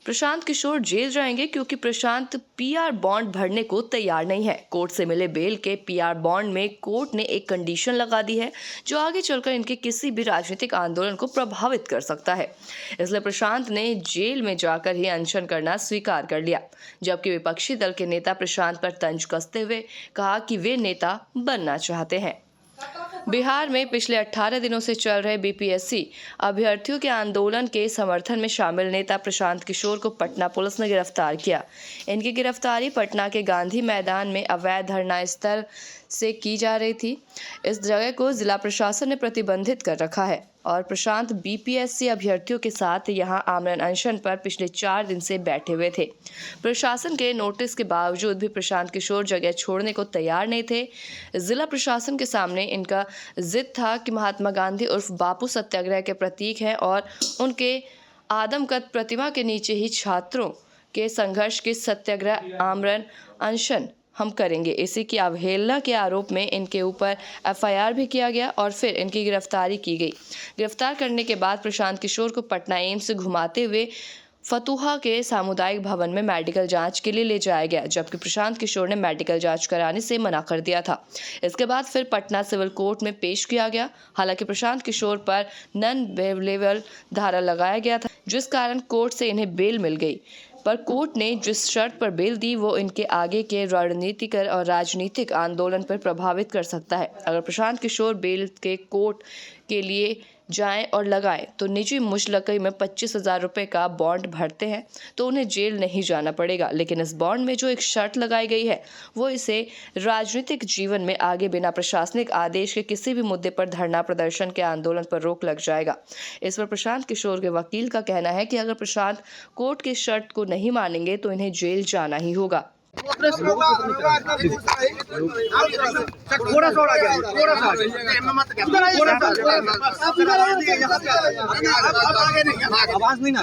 Prashant Kishor jail जाएंगे क्योंकि प्रशांत PR bond भरने को तैयार नहीं है। कोर्ट से मिले बेल के पीआर बॉन्ड में कोर्ट ने एक कंडीशन लगा दी है जो आगे चलकर इनके किसी भी राजनीतिक आंदोलन को प्रभावित कर सकता है। इसलिए प्रशांत ने जेल में जाकर ही अनशन करना स्वीकार कर लिया, जबकि विपक्षी दल के नेता प्रशांत पर तंज कसते हुए कहा कि वे नेता बनना चाहते हैं। बिहार में पिछले 18 दिनों से चल रहे बीपीएससी अभ्यर्थियों के आंदोलन के समर्थन में शामिल नेता प्रशांत किशोर को पटना पुलिस ने गिरफ्तार किया। इनकी गिरफ्तारी पटना के गांधी मैदान में अवैध धरना स्थल से की जा रही थी। इस जगह को जिला प्रशासन ने प्रतिबंधित कर रखा है और प्रशांत बीपीएससी अभ्यर्थियों के साथ यहां आमरण अनशन पर पिछले 4 दिन से बैठे हुए थे। प्रशासन के नोटिस के बावजूद भी प्रशांत किशोर जगह छोड़ने को तैयार नहीं थे। जिला प्रशासन के सामने इनका जिद था कि महात्मा गांधी उर्फ बापू सत्याग्रह के प्रतीक हैं और उनके आदमकद प्रतिमा के नीचे ही छात्रों के संघर्ष के सत्याग्रह आमरण अनशन हम करेंगे। इसी की अवहेलना के आरोप में इनके ऊपर एफआईआर भी किया गया और फिर इनकी गिरफ्तारी की गई। गिरफ्तार करने के बाद प्रशांत किशोर को पटना एम्स से घुमाते हुए फतुहा के सामुदायिक भवन में मेडिकल जांच के लिए ले जाया गया, जबकि प्रशांत किशोर ने मेडिकल जांच कराने से मना कर दिया था। इसके बाद फिर पटना सिविल कोर्ट में पेश किया गया। हालांकि प्रशांत किशोर पर नॉन बेलेबल धारा लगाया गया था, जिस कारण कोर्ट से इन्हें बेल मिल गई। पर कोर्ट ने जिस शर्त पर बेल दी वो इनके आगे के रणनीतिक और राजनीतिक आंदोलन पर प्रभावित कर सकता है। अगर प्रशांत किशोर बेल के कोर्ट के लिए जाएं और लगाएं तो निजी मुशलकी में 25,000 रुपये का बॉन्ड भरते हैं तो उन्हें जेल नहीं जाना पड़ेगा। लेकिन इस बॉन्ड में जो एक शर्त लगाई गई है वो इसे राजनीतिक जीवन में आगे बिना प्रशासनिक आदेश के किसी भी मुद्दे पर धरना प्रदर्शन के आंदोलन पर रोक लग जाएगा। इस पर प्रशांत किशोर के वकील का कहना है कि अगर प्रशांत कोर्ट की शर्त को नहीं मानेंगे तो इन्हें जेल जाना ही होगा। थोड़ा सा आवाज नहीं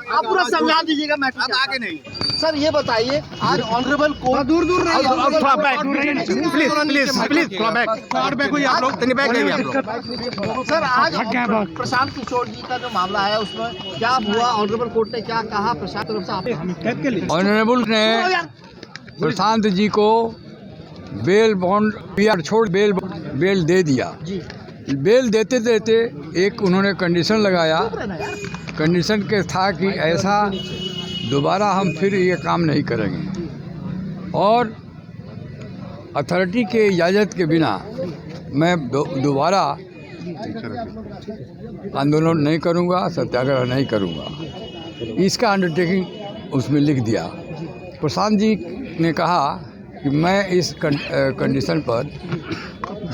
आप पूरा समझा दीजिएगा। मैटर आगे नहीं सर, ये बताइए आज ऑनरेबल कोर्ट दूर सर, आज प्रशांत किशोर जी का जो मामला है उसमें क्या हुआ, ऑनरेबल कोर्ट ने क्या कहा प्रशांत तरफ से? ऑनरेबल ने प्रशांत जी को बेल बॉन्ड पीआर छोड़ बेल दे दिया। बेल देते देते एक उन्होंने कंडीशन लगाया। कंडीशन के था कि ऐसा दोबारा हम फिर ये काम नहीं करेंगे और अथॉरिटी के इजाज़त के बिना मैं दोबारा आंदोलन नहीं करूँगा, सत्याग्रह नहीं करूँगा। इसका अंडरटेकिंग उसमें लिख दिया। प्रशांत जी ने कहा कि मैं इस कंडीशन पर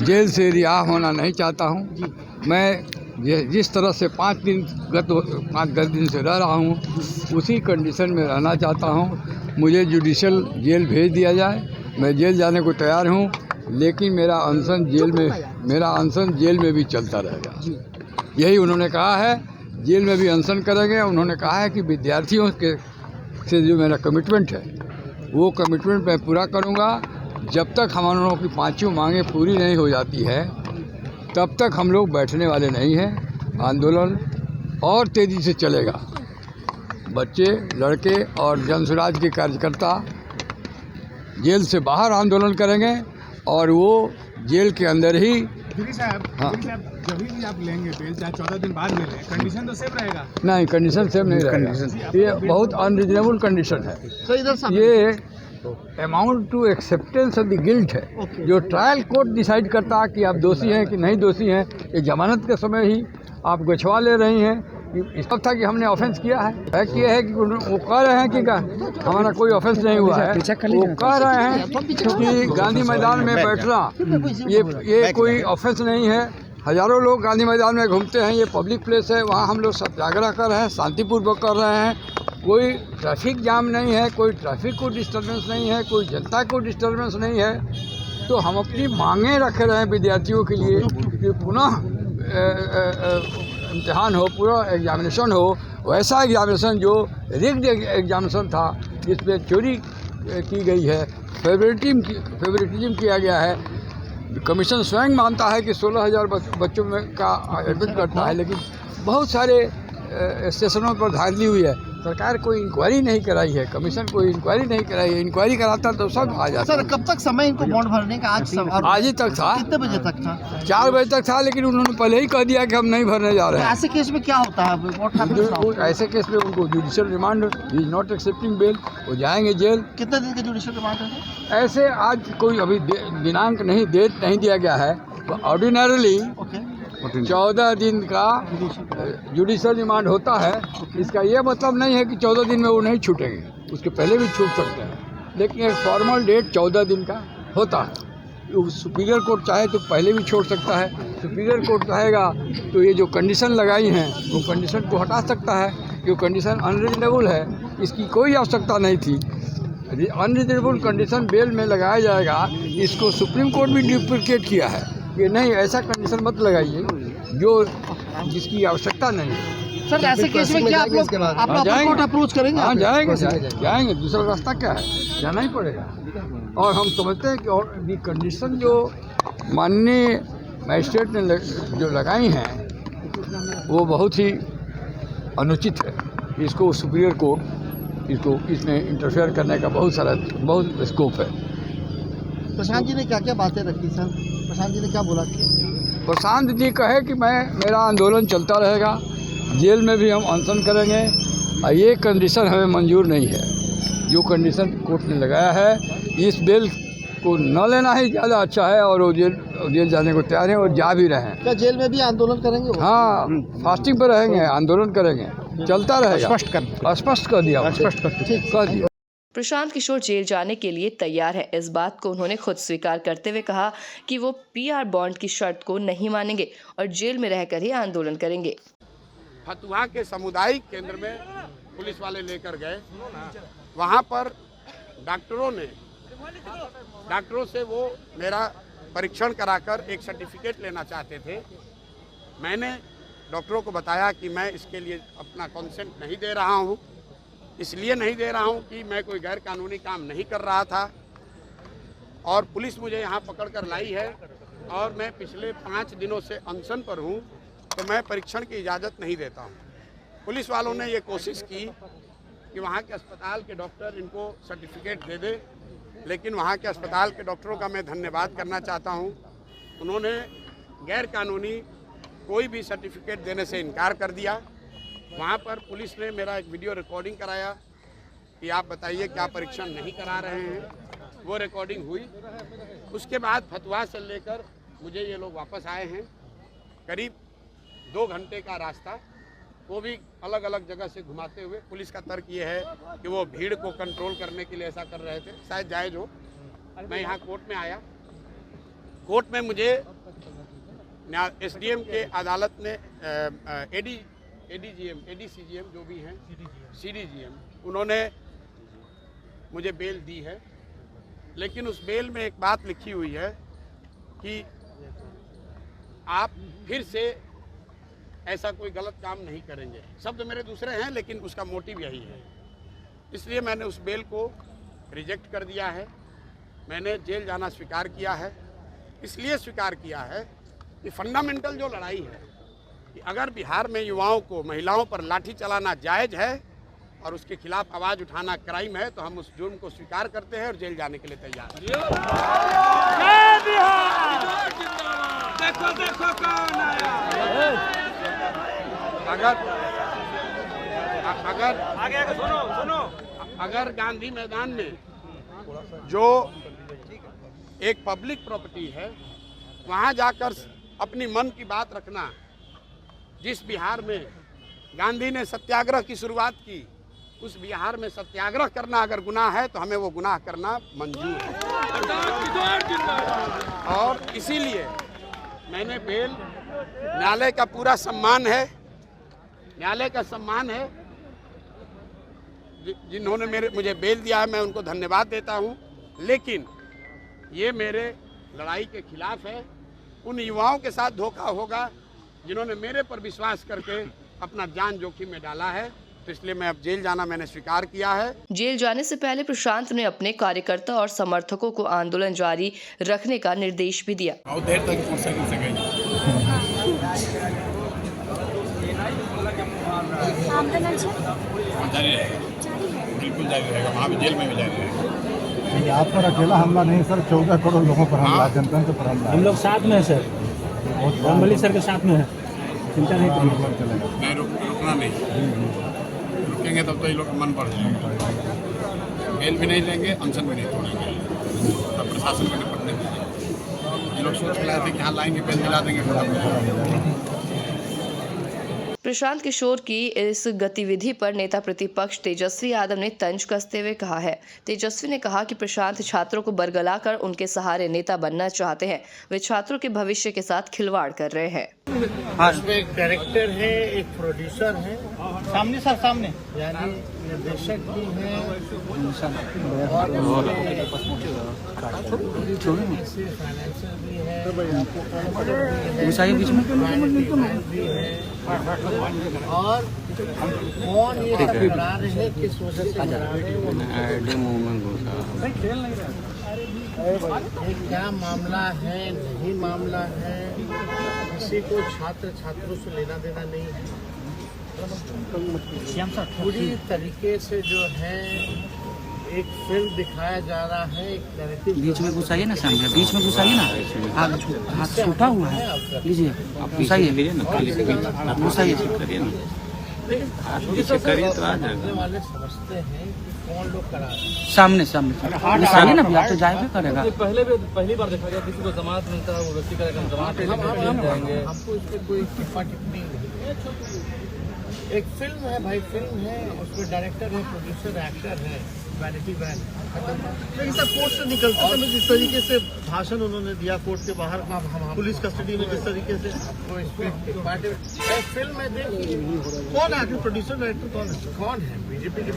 जेल से रिहा होना नहीं चाहता हूं। मैं जिस तरह से 5-10 दिन से रह रहा हूं उसी कंडीशन में रहना चाहता हूं। मुझे जुडिशल जेल भेज दिया जाए, मैं जेल जाने को तैयार हूं, लेकिन मेरा अनशन जेल में भी चलता रहेगा। यही उन्होंने कहा है, जेल में भी अनशन करेंगे। उन्होंने कहा है कि विद्यार्थियों के से जो मेरा कमिटमेंट है वो कमिटमेंट मैं पूरा करूंगा। जब तक हम लोगों की 5 मांगें पूरी नहीं हो जाती है तब तक हम लोग बैठने वाले नहीं हैं। आंदोलन और तेज़ी से चलेगा। बच्चे, लड़के और जनसुराज के कार्यकर्ता जेल से बाहर आंदोलन करेंगे और वो जेल के अंदर ही जब भी आप लेंगे बेल, चाहे 14 दिन बाद ले लें, कंडीशन तो सेम रहेगा? नहीं, कंडीशन सेम नहीं रहेगा। ये बहुत अनरिजनेबल कंडीशन है। ये amount to acceptance of the guilt है। जो ट्रायल कोर्ट डिसाइड करता है कि आप दोषी हैं कि नहीं दोषी हैं। ये जमानत के समय ही आप गछवा ले रही हैं। इसका था कि हमने ऑफेंस किया है। फैक्ट ये है कि वो कह रहे हैं कि हमारा कोई ऑफेंस नहीं हुआ है। वो कह रहे हैं कि गांधी मैदान में बैठना ये कोई ऑफेंस नहीं है। हज़ारों लोग गांधी मैदान में घूमते हैं, ये पब्लिक प्लेस है, वहाँ हम लोग सत्याग्रह कर रहे हैं, शांतिपूर्वक कर रहे हैं। कोई ट्रैफिक जाम नहीं है, कोई ट्रैफिक को डिस्टर्बेंस नहीं है, कोई जनता को डिस्टर्बेंस नहीं है। तो हम अपनी मांगें रख रहे हैं विद्यार्थियों के लिए कि पुनः इम्तिहान हो, पूरा एग्जामिनेशन हो, वैसा एग्जामिनेशन जो रिग्ड एग्जामिनेशन था जिसमें चोरी की गई है, फेवरेटिज्म किया गया है। कमीशन स्वयं मानता है कि 16,000 बच्चों में का एडमिट करता है, लेकिन बहुत सारे स्टेशनों पर धांधली हुई है। सरकार कोई इंक्वायरी नहीं कराई है, कमीशन कोई इंक्वायरी नहीं कराई है। इंक्वायरी कराता तो सब आ जाता। सर कब तक समय इनको बॉन्ड भरने का? आज ही तक था, कितने बजे तक था? 4 बजे तक था, लेकिन उन्होंने पहले ही कह दिया कि हम नहीं भरने जा रहे हैं। ऐसे केस में क्या होता है? ऐसे केस में उनको judicial remand, he is not accepting bail, वो जाएंगे जेल। कितने दिन के जुडिशियल रिमांड है? ऐसे आज कोई अभी दिनांक नहीं, डेट नहीं दिया गया है। ऑर्डिनरली 14 दिन का जुडिशियल रिमांड होता है। इसका ये मतलब नहीं है कि 14 दिन में वो नहीं छूटेंगे, उसके पहले भी छूट सकते हैं, लेकिन एक फॉर्मल डेट 14 दिन का होता है। सुपीरियर कोर्ट चाहे तो पहले भी छोड़ सकता है। सुपीरियर कोर्ट चाहेगा तो ये जो कंडीशन लगाई हैं वो कंडीशन को हटा सकता है। जो कंडीशन अनरीजनेबल है, इसकी कोई आवश्यकता नहीं थी। अनरीजनेबल कंडीशन बेल में लगाया जाएगा, इसको सुप्रीम कोर्ट भी डिप्रिकेट किया है कि नहीं, ऐसा कंडीशन मत लगाइए जो जिसकी आवश्यकता नहीं है। सर ऐसे केस में क्या आप लोग कोर्ट अप्रोच करेंगे? हाँ जाएंगे, दूसरा रास्ता क्या है, जाना ही पड़ेगा। और हम समझते हैं कि और भी कंडीशन जो माननीय मजिस्ट्रेट ने जो लगाई हैं वो बहुत ही अनुचित है। इसको सुपीरियर कोर्ट इसमें इंटरफेयर करने का बहुत स्कोप है। प्रशांत जी ने क्या क्या बातें रखी सर? प्रशांत जी ने क्या बोला? प्रशांत जी कहे कि मेरा आंदोलन चलता रहेगा, जेल में भी हम अनशन करेंगे, और ये कंडीशन हमें मंजूर नहीं है। जो कंडीशन कोर्ट ने लगाया है, इस बेल को न लेना ही ज़्यादा अच्छा है। और वो जेल जाने को तैयार हैं और जा भी रहे हैं। क्या जेल में भी आंदोलन करेंगे? हाँ, फास्टिंग पर रहेंगे, आंदोलन करेंगे, चलता रहेगा। स्पष्ट कर दिया। प्रशांत किशोर जेल जाने के लिए तैयार है। इस बात को उन्होंने खुद स्वीकार करते हुए कहा कि वो पीआर बॉन्ड की शर्त को नहीं मानेंगे और जेल में रहकर ही आंदोलन करेंगे। फतुहा के सामुदायिक केंद्र में पुलिस वाले लेकर गए। वहाँ पर डॉक्टरों से वो मेरा परीक्षण कराकर एक सर्टिफिकेट लेना चाहते थे। मैंने डॉक्टरों को बताया कि मैं इसके लिए अपना कंसेंट नहीं दे रहा हूँ। इसलिए नहीं दे रहा हूँ कि मैं कोई गैर कानूनी काम नहीं कर रहा था, और पुलिस मुझे यहाँ पकड़ कर लाई है और मैं पिछले 5 दिनों से अनशन पर हूँ, तो मैं परीक्षण की इजाज़त नहीं देता हूँ। पुलिस वालों ने ये कोशिश की कि वहाँ के अस्पताल के डॉक्टर इनको सर्टिफिकेट दे दे, लेकिन वहाँ के अस्पताल के डॉक्टरों का मैं धन्यवाद करना चाहता हूँ। उन्होंने गैर कानूनी कोई भी सर्टिफिकेट देने से इनकार कर दिया। वहाँ पर पुलिस ने मेरा एक वीडियो रिकॉर्डिंग कराया कि आप बताइए क्या परीक्षण नहीं करा रहे हैं। वो रिकॉर्डिंग हुई। उसके बाद फतुहा से लेकर मुझे ये लोग वापस आए हैं। करीब 2 घंटे का रास्ता, वो भी अलग अलग जगह से घुमाते हुए। पुलिस का तर्क ये है कि वो भीड़ को कंट्रोल करने के लिए ऐसा कर रहे थे, शायद जायज़ हो। मैं यहाँ कोर्ट में आया। कोर्ट में मुझे एसडीएम के अदालत ने एडीसीजीएम जो भी हैं, सीडीजीएम, उन्होंने मुझे बेल दी है। लेकिन उस बेल में एक बात लिखी हुई है कि आप फिर से ऐसा कोई गलत काम नहीं करेंगे। शब्द मेरे दूसरे हैं, लेकिन उसका मोटिव यही है। इसलिए मैंने उस बेल को रिजेक्ट कर दिया है। मैंने जेल जाना स्वीकार किया है। इसलिए स्वीकार किया है कि फंडामेंटल जो लड़ाई है कि अगर बिहार में युवाओं को, महिलाओं पर लाठी चलाना जायज़ है और उसके खिलाफ आवाज़ उठाना क्राइम है, तो हम उस जुर्म को स्वीकार करते हैं और जेल जाने के लिए तैयार हैं। अगर गांधी मैदान में जो एक पब्लिक प्रॉपर्टी है, वहां जाकर अपनी मन की बात रखना, जिस बिहार में गांधी ने सत्याग्रह की शुरुआत की, उस बिहार में सत्याग्रह करना अगर गुनाह है तो हमें वो गुनाह करना मंजूर है। और इसीलिए मैंने बेल, न्यायालय का पूरा सम्मान है, न्यायालय का सम्मान है। जिन्होंने मुझे बेल दिया है, मैं उनको धन्यवाद देता हूं। लेकिन ये मेरे लड़ाई के खिलाफ है। उन युवाओं के साथ धोखा होगा जिन्होंने मेरे पर विश्वास करके अपना जान जोखिम में डाला है। तो इसलिए मैं अब जेल जाना मैंने स्वीकार किया है। जेल जाने से पहले प्रशांत ने अपने कार्यकर्ता और समर्थकों को आंदोलन जारी रखने का निर्देश भी दिया। बहुत देर तक आंदोलन है जारी रहेगा, बिल्कुल जारी रहेगा, वहाँ भी जेल में भी जारी रहेगा। आप पर अकेला हमला नहीं सर, 14 करोड़ लोगों पर हमला, जनतंत्र पर हमला। हम लोग साथ में है सर, रामबली सर के साथ में है, चिंता नहीं करिए। नहीं रुकना नहीं, रुकेंगे तब तो ये लोग का मन बढ़ जाएगा। बेल भी नहीं लेंगे, अनशन भी नहीं तोड़ेंगे, तब प्रशासन को निपटने दीजिए। ये लोग सोच के लाए थे कि यहाँ लाएंगे, बेल दिला देंगे, खत्म हो जाएगा। प्रशांत किशोर की इस गतिविधि पर नेता प्रतिपक्ष तेजस्वी यादव ने तंज कसते हुए कहा है। तेजस्वी ने कहा कि प्रशांत छात्रों को बरगलाकर उनके सहारे नेता बनना चाहते हैं, वे छात्रों के भविष्य के साथ खिलवाड़ कर रहे हैं। उसमें एक डायरेक्टर है, एक प्रोड्यूसर है, सामने सर सामने, यानी निर्देशक भी है और फाइनेंसर भी है, भी है, और कौन ये सब बना रहे हैं, किस वजह से बना रहे हैं, क्या मामला है, नहीं मामला है, किसी को छात्रों से लेना देना नहीं है। पूरी तरीके से जो है एक फिल्म दिखाया जा रहा है, एक नैरेटिव। बीच में घुसाइए ना, सामने बीच में घुसाइए ना, हाथ छूटा हुआ है, लीजिए घुसाइए, घुसाइए तो आ जाएगा। वाले समझते हैं कौन लोग करा रहे हैं। सामने घुसाइए ना, बिहार तो जाए भी करेगा। पहली बार देखा गया किसी को जमानत मिलता है, वो व्यक्ति का जमानत जाएंगे। हमको इस पर कोई टिप्पा टिप्पणी नहीं है। एक फिल्म है भाई, फिल्म है, उसमें डायरेक्टर है, प्रोड्यूसर, एक्टर है, वैनिटी वैन लेकिन सब कोर्ट से निकलते समय जिस तरीके से भाषण उन्होंने दिया कोर्ट के बाहर, पुलिस कस्टडी में जिस तरीके से फिल्म है, देखिए कौन है प्रोड्यूसर, डायरेक्टर कौन है बीजेपी के